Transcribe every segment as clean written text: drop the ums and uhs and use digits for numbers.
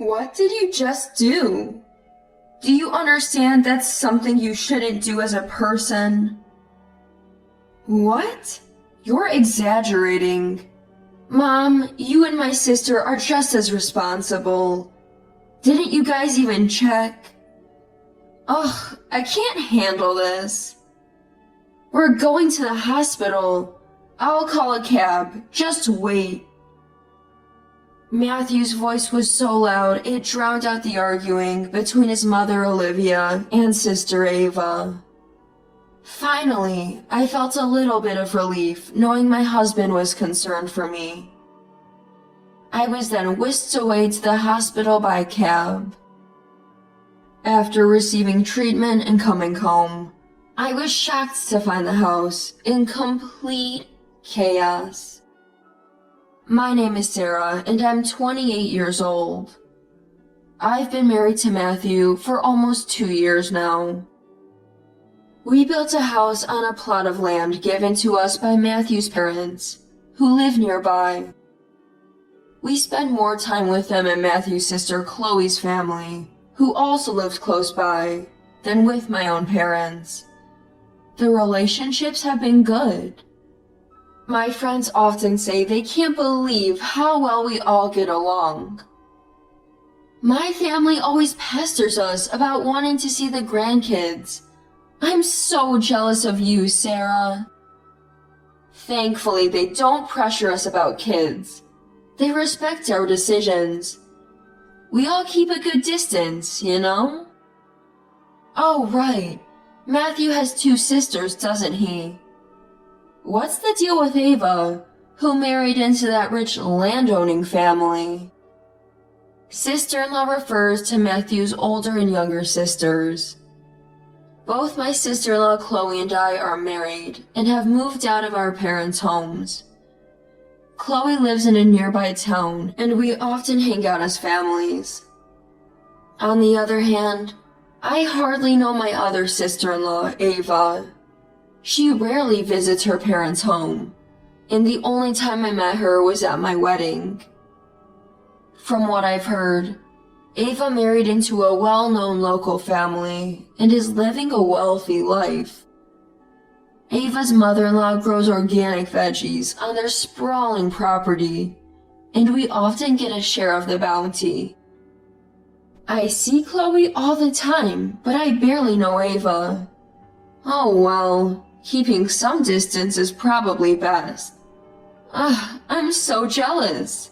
What did you just do? Do you understand that's something you shouldn't do as a person? What? You're exaggerating. Mom, you and my sister are just as responsible. Didn't you guys even check? Ugh, I can't handle this. We're going to the hospital. I'll call a cab. Just wait. Matthew's voice was so loud it drowned out the arguing between his mother Olivia and sister Ava. Finally, I felt a little bit of relief knowing my husband was concerned for me. I was then whisked away to the hospital by cab. After receiving treatment and coming home, I was shocked to find the house in complete chaos. My name is Sarah, and I'm 28 years old. I've been married to Matthew for almost 2 years now. We built a house on a plot of land given to us by Matthew's parents, who live nearby. We spend more time with them and Matthew's sister Chloe's family, who also lives close by, than with my own parents. The relationships have been good. My friends often say they can't believe how well we all get along. My family always pesters us about wanting to see the grandkids. I'm so jealous of you, Sarah. Thankfully, they don't pressure us about kids. They respect our decisions. We all keep a good distance, you know? Oh, right. Matthew has 2 sisters, doesn't he? What's the deal with Ava, who married into that rich landowning family? Sister-in-law refers to Matthew's older and younger sisters. Both my sister-in-law Chloe and I are married and have moved out of our parents' homes. Chloe lives in a nearby town, and we often hang out as families. On the other hand, I hardly know my other sister-in-law, Ava. She rarely visits her parents' home, and the only time I met her was at my wedding. From what I've heard, Ava married into a well-known local family and is living a wealthy life. Ava's mother-in-law grows organic veggies on their sprawling property, and we often get a share of the bounty. I see Chloe all the time, but I barely know Ava. Oh well, keeping some distance is probably best. I'm so jealous.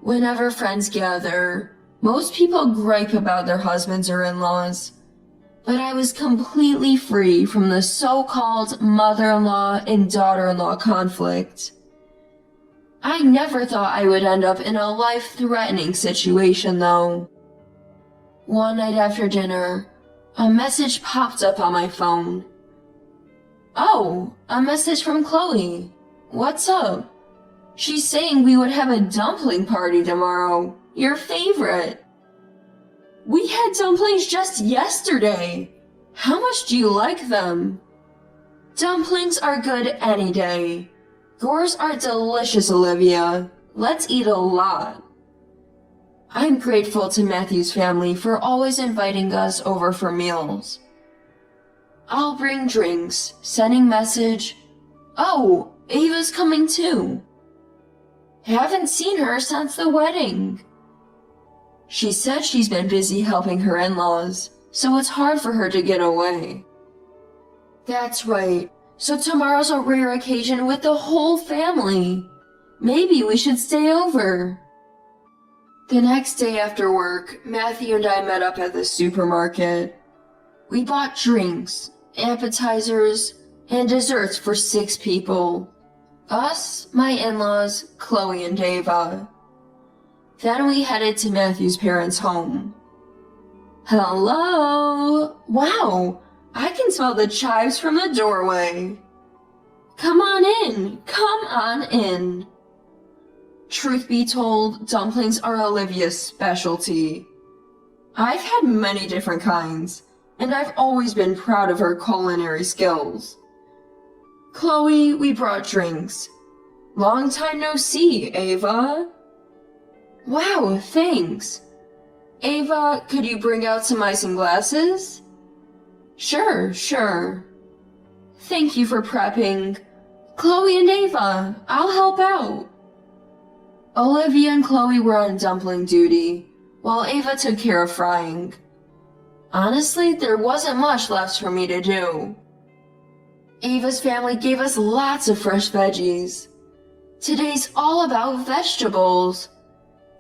Whenever friends gather, most people gripe about their husbands or in-laws, but I was completely free from the so-called mother-in-law and daughter-in-law conflict. I never thought I would end up in a life-threatening situation, though. One night after dinner, a message popped up on my phone. Oh, a message from Chloe. What's up? She's saying we would have a dumpling party tomorrow. Your favorite. We had dumplings just yesterday. How much do you like them? Dumplings are good any day. Yours are delicious, Olivia. Let's eat a lot. I'm grateful to Matthew's family for always inviting us over for meals. I'll bring drinks, sending message. Oh, Ava's coming too. Haven't seen her since the wedding. She said she's been busy helping her in-laws, so it's hard for her to get away. That's right. So tomorrow's a rare occasion with the whole family. Maybe we should stay over. The next day after work, Matthew and I met up at the supermarket. We bought drinks, appetizers, and desserts for 6 people. Us, my in-laws, Chloe and Ava. Then we headed to Matthew's parents' home. Hello! Wow! I can smell the chives from the doorway. Come on in! Come on in! Truth be told, dumplings are Olivia's specialty. I've had many different kinds, and I've always been proud of her culinary skills. Chloe, we brought drinks. Long time no see, Ava. Wow, thanks. Ava, could you bring out some ice and glasses? Sure. Thank you for prepping. Chloe and Ava, I'll help out. Olivia and Chloe were on dumpling duty, while Ava took care of frying. Honestly, there wasn't much left for me to do. Ava's family gave us lots of fresh veggies. Today's all about vegetables.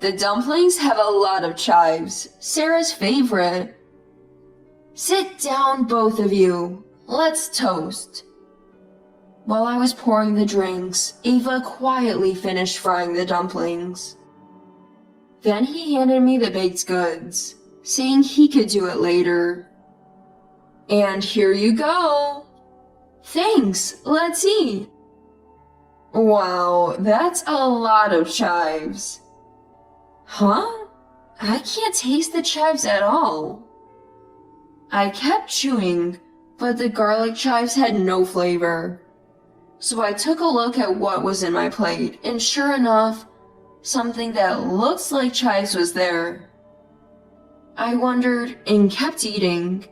The dumplings have a lot of chives, Sarah's favorite. Sit down, both of you. Let's toast. While I was pouring the drinks, Ava quietly finished frying the dumplings. Then he handed me the baked goods, saying he could do it later. And here you go. Thanks, let's eat. Wow, that's a lot of chives. Huh? I can't taste the chives at all. I kept chewing, but the garlic chives had no flavor. So I took a look at what was in my plate, and sure enough, something that looks like chives was there. I wondered and kept eating.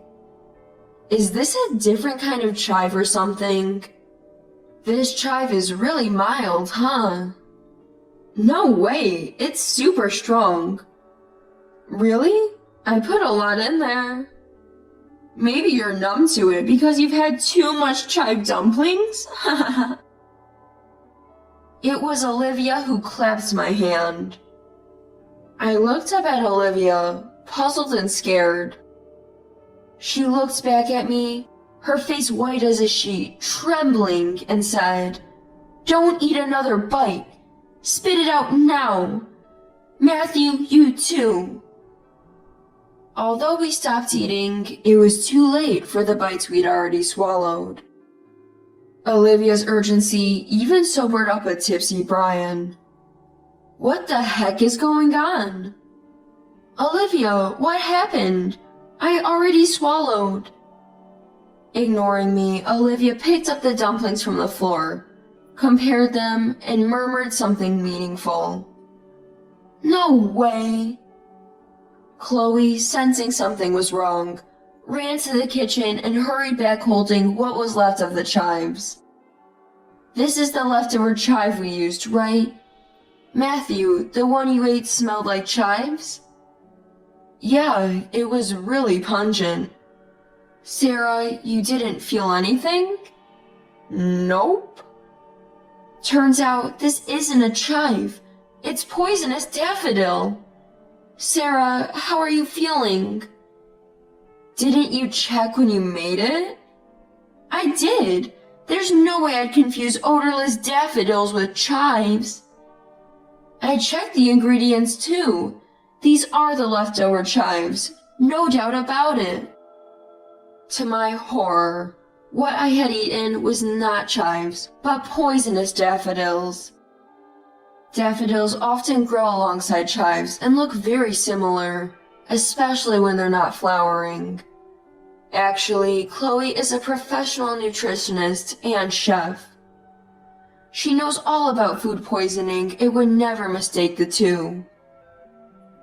Is this a different kind of chive or something? This chive is really mild, huh? No way, it's super strong. Really? I put a lot in there. Maybe you're numb to it because you've had too much chive dumplings? It was Olivia who clapped my hand. I looked up at Olivia, puzzled and scared. She looked back at me, her face white as a sheet, trembling, and said, "Don't eat another bite. Spit it out now. Matthew, you too." Although we stopped eating, it was too late for the bites we'd already swallowed. Olivia's urgency even sobered up a tipsy Brian. What the heck is going on? Olivia, what happened? I already swallowed. Ignoring me, Olivia picked up the dumplings from the floor, compared them, and murmured something meaningful. No way! Chloe, sensing something was wrong, ran to the kitchen and hurried back holding what was left of the chives. This is the leftover chive we used, right? Matthew, the one you ate smelled like chives? Yeah, it was really pungent. Sarah, you didn't feel anything? Nope. Turns out this isn't a chive. It's poisonous daffodil. Sarah, how are you feeling? Didn't you check when you made it? I did. There's no way I'd confuse odorless daffodils with chives. I checked the ingredients too. These are the leftover chives, no doubt about it. To my horror, what I had eaten was not chives, but poisonous daffodils. Daffodils often grow alongside chives and look very similar, especially when they're not flowering. Actually, Chloe is a professional nutritionist and chef. She knows all about food poisoning and would never mistake the two.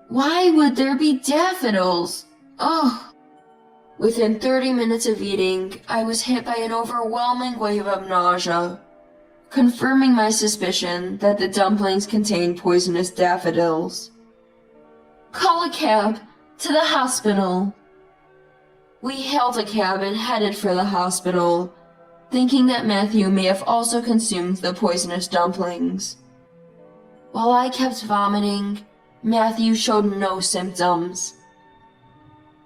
Why would there be daffodils? Ugh. Within 30 minutes of eating, I was hit by an overwhelming wave of nausea, confirming my suspicion that the dumplings contained poisonous daffodils. Call a cab to the hospital. We hailed a cab and headed for the hospital, thinking that Matthew may have also consumed the poisonous dumplings. While I kept vomiting, Matthew showed no symptoms.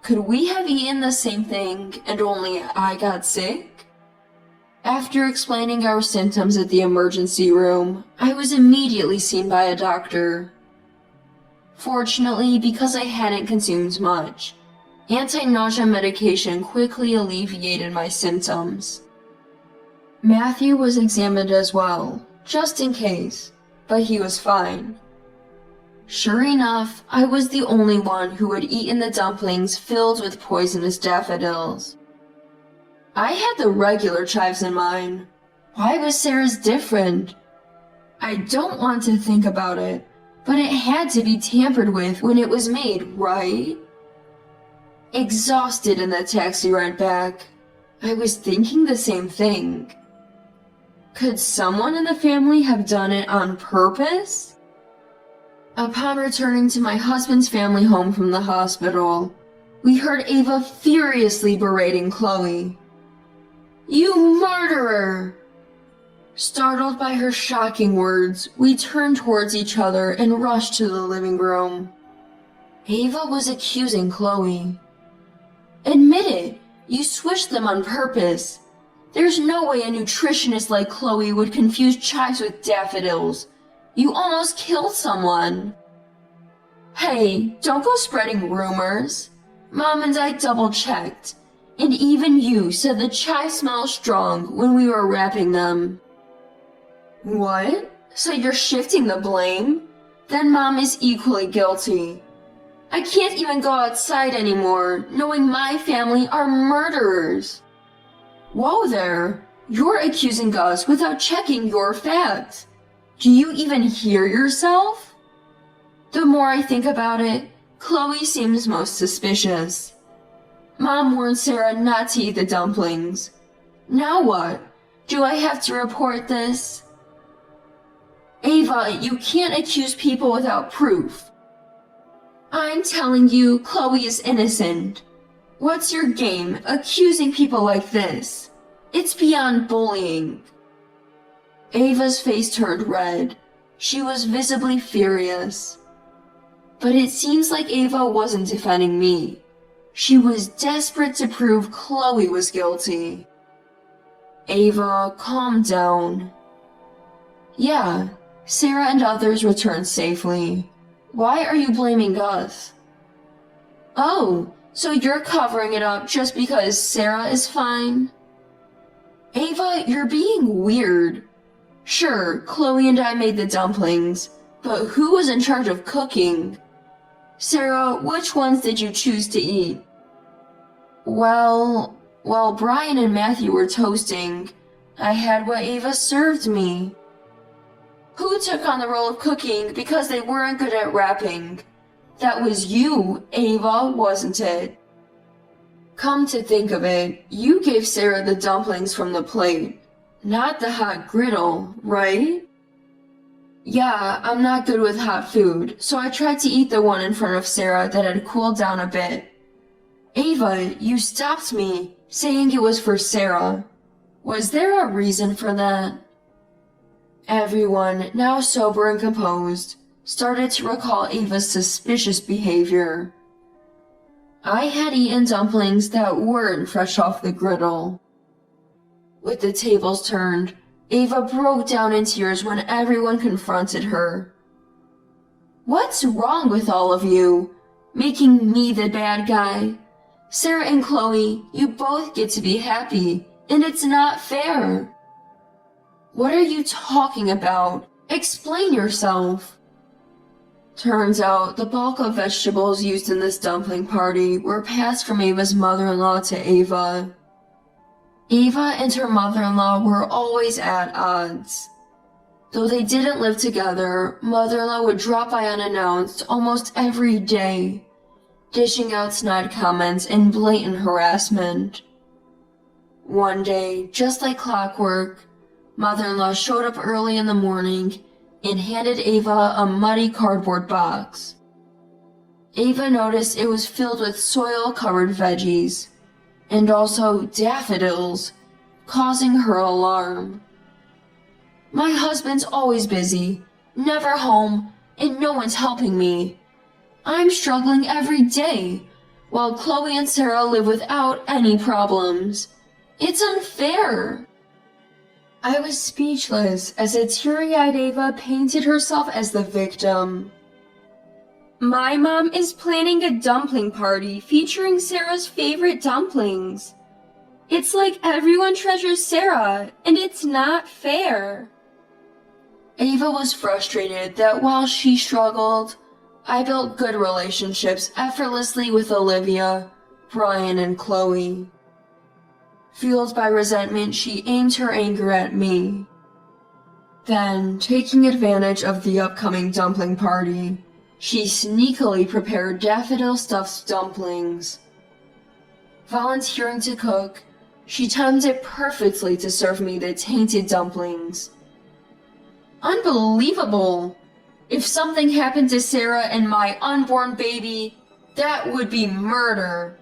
Could we have eaten the same thing and only I got sick? After explaining our symptoms at the emergency room, I was immediately seen by a doctor. Fortunately, because I hadn't consumed much, anti-nausea medication quickly alleviated my symptoms. Matthew was examined as well, just in case, but he was fine. Sure enough, I was the only one who had eaten the dumplings filled with poisonous daffodils. I had the regular chives in mine. Why was Sarah's different? I don't want to think about it, But it had to be tampered with when it was made, right? Exhausted in the taxi ride back, I was thinking the same thing. Could someone in the family have done it on purpose? Upon returning to my husband's family home from the hospital, we heard Ava furiously berating Chloe. "You murderer!" Startled by her shocking words, we turned towards each other and rushed to the living room. Ava was accusing Chloe. "Admit it, you swished them on purpose. There's no way a nutritionist like Chloe would confuse chives with daffodils. You almost killed someone." "Hey, don't go spreading rumors. Mom and I double-checked, and even you said the chives smell strong when we were wrapping them." "What? So you're shifting the blame? Then Mom is equally guilty. I can't even go outside anymore, knowing my family are murderers." "Whoa there! You're accusing us without checking your facts. Do you even hear yourself?" The more I think about it, Chloe seems most suspicious. Mom warned Sarah not to eat the dumplings. Now what? Do I have to report this? "Ava, you can't accuse people without proof." "I'm telling you, Chloe is innocent. What's your game, accusing people like this? It's beyond bullying." Ava's face turned red. She was visibly furious. But it seems like Ava wasn't defending me. She was desperate to prove Chloe was guilty. "Ava, calm down." "Yeah, Sarah and others returned safely. Why are you blaming us?" "Oh, so you're covering it up just because Sarah is fine?" "Ava, you're being weird. Sure, Chloe and I made the dumplings, but who was in charge of cooking? Sarah, which ones did you choose to eat?" Well, while Brian and Matthew were toasting, I had what Ava served me." "Who took on the role of cooking because they weren't good at wrapping? That was you, Ava, wasn't it?" "Come to think of it, you gave Sarah the dumplings from the plate, not the hot griddle, right?" "Yeah, I'm not good with hot food, so I tried to eat the one in front of Sarah that had cooled down a bit." "Ava, you stopped me, saying it was for Sarah. Was there a reason for that?" Everyone, now sober and composed, started to recall Ava's suspicious behavior. I had eaten dumplings that weren't fresh off the griddle. With the tables turned, Ava broke down in tears when everyone confronted her. "What's wrong with all of you? Making me the bad guy? Sarah and Chloe, you both get to be happy, and it's not fair." "What are you talking about? Explain yourself." Turns out the bulk of vegetables used in this dumpling party were passed from Ava's mother-in-law to Ava. Ava and her mother-in-law were always at odds. Though they didn't live together, mother-in-law would drop by unannounced almost every day, dishing out snide comments and blatant harassment. One day, just like clockwork, mother-in-law showed up early in the morning and handed Ava a muddy cardboard box. Ava noticed it was filled with soil-covered veggies, and also daffodils, causing her alarm. "My husband's always busy, never home, and no one's helping me. I'm struggling every day, while Chloe and Sarah live without any problems. It's unfair." I was speechless as a teary-eyed Ava painted herself as the victim. "My mom is planning a dumpling party featuring Sarah's favorite dumplings. It's like everyone treasures Sarah, and it's not fair." Ava was frustrated that while she struggled, I built good relationships effortlessly with Olivia, Brian, and Chloe. Fueled by resentment, she aimed her anger at me. Then, taking advantage of the upcoming dumpling party, she sneakily prepared daffodil stuffed dumplings. Volunteering to cook, she timed it perfectly to serve me the tainted dumplings. Unbelievable! If something happened to Sarah and my unborn baby, that would be murder.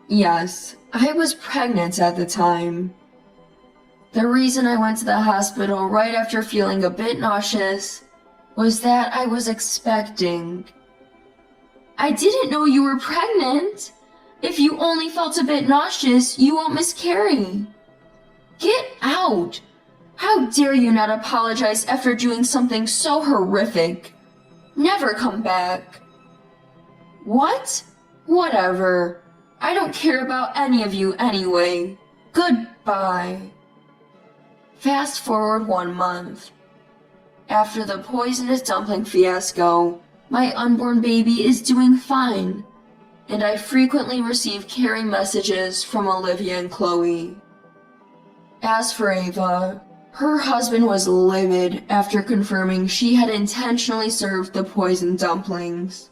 Yes, I was pregnant at the time. The reason I went to the hospital right after feeling a bit nauseous was that I was expecting. I didn't know you were pregnant. If you only felt a bit nauseous, you won't miscarry. Get out! How dare you not apologize after doing something so horrific? Never come back. What? Whatever. I don't care about any of you anyway. Goodbye. Fast forward 1 month. After the poisonous dumpling fiasco, my unborn baby is doing fine, and I frequently receive caring messages from Olivia and Chloe. As for Ava, her husband was livid after confirming she had intentionally served the poisoned dumplings.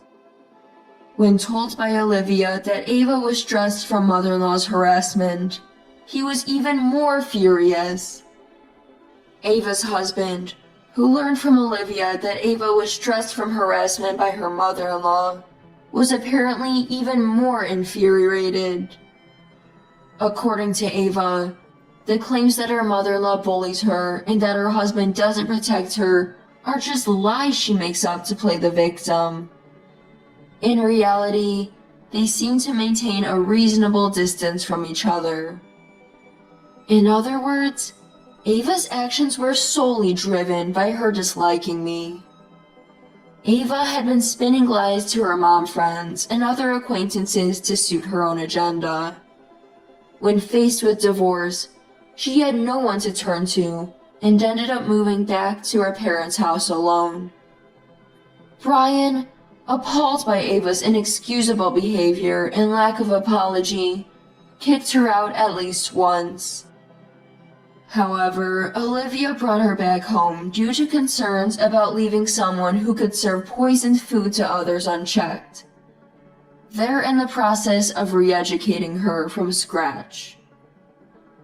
When told by Olivia that Ava was stressed from mother-in-law's harassment, he was even more furious. Ava's husband, who learned from Olivia that Ava was stressed from harassment by her mother-in-law, was apparently even more infuriated. According to Ava, the claims that her mother-in-law bullies her and that her husband doesn't protect her are just lies she makes up to play the victim. In reality, they seem to maintain a reasonable distance from each other. In other words, Ava's actions were solely driven by her disliking me. Ava had been spinning lies to her mom friends and other acquaintances to suit her own agenda. When faced with divorce, she had no one to turn to and ended up moving back to her parents' house alone. Brian, appalled by Ava's inexcusable behavior and lack of apology, kicked her out at least once. However, Olivia brought her back home due to concerns about leaving someone who could serve poisoned food to others unchecked. They're in the process of re-educating her from scratch.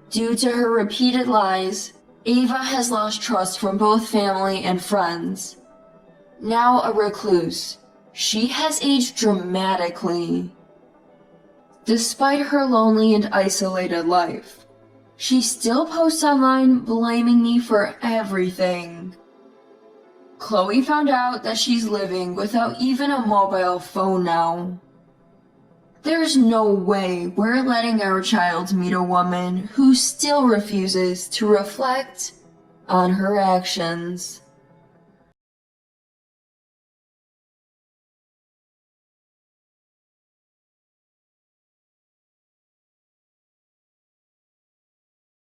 Due to her repeated lies, Ava has lost trust from both family and friends. Now a recluse, she has aged dramatically. Despite her lonely and isolated life, she still posts online blaming me for everything. Chloe found out that she's living without even a mobile phone now. There's no way we're letting our child meet a woman who still refuses to reflect on her actions.